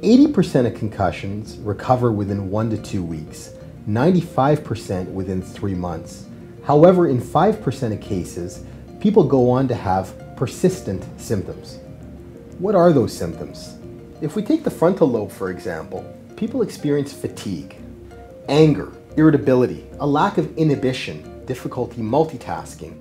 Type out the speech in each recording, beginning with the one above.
80% of concussions recover within 1 to 2 weeks, 95% within 3 months. However, in 5% of cases, people go on to have persistent symptoms. What are those symptoms? If we take the frontal lobe, for example, people experience fatigue, anger, irritability, a lack of inhibition, difficulty multitasking.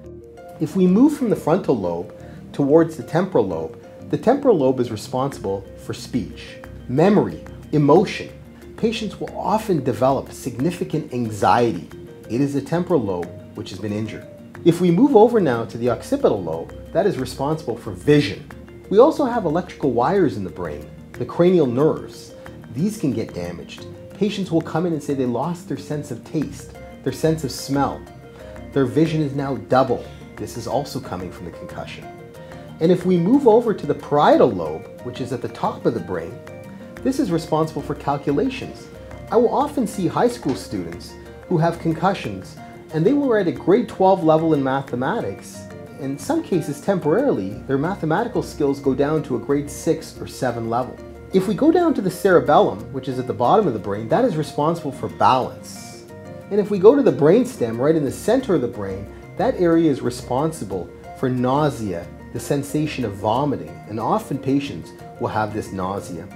If we move from the frontal lobe towards the temporal lobe is responsible for speech, memory, emotion. Patients will often develop significant anxiety. It is the temporal lobe which has been injured. If we move over now to the occipital lobe, that is responsible for vision. We also have electrical wires in the brain, the cranial nerves. These can get damaged. Patients will come in and say they lost their sense of taste, their sense of smell. Their vision is now double. This is also coming from the concussion. And if we move over to the parietal lobe, which is at the top of the brain, this is responsible for calculations. I will often see high school students who have concussions, and they were at a grade 12 level in mathematics. In some cases, temporarily, their mathematical skills go down to a grade 6 or 7 level. If we go down to the cerebellum, which is at the bottom of the brain, that is responsible for balance. And if we go to the brainstem, right in the center of the brain, that area is responsible for nausea, the sensation of vomiting, and often patients will have this nausea.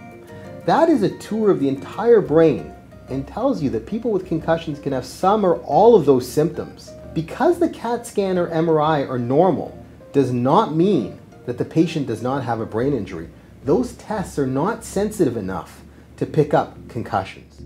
That is a tour of the entire brain and tells you that people with concussions can have some or all of those symptoms. Because the CAT scan or MRI are normal does not mean that the patient does not have a brain injury. Those tests are not sensitive enough to pick up concussions.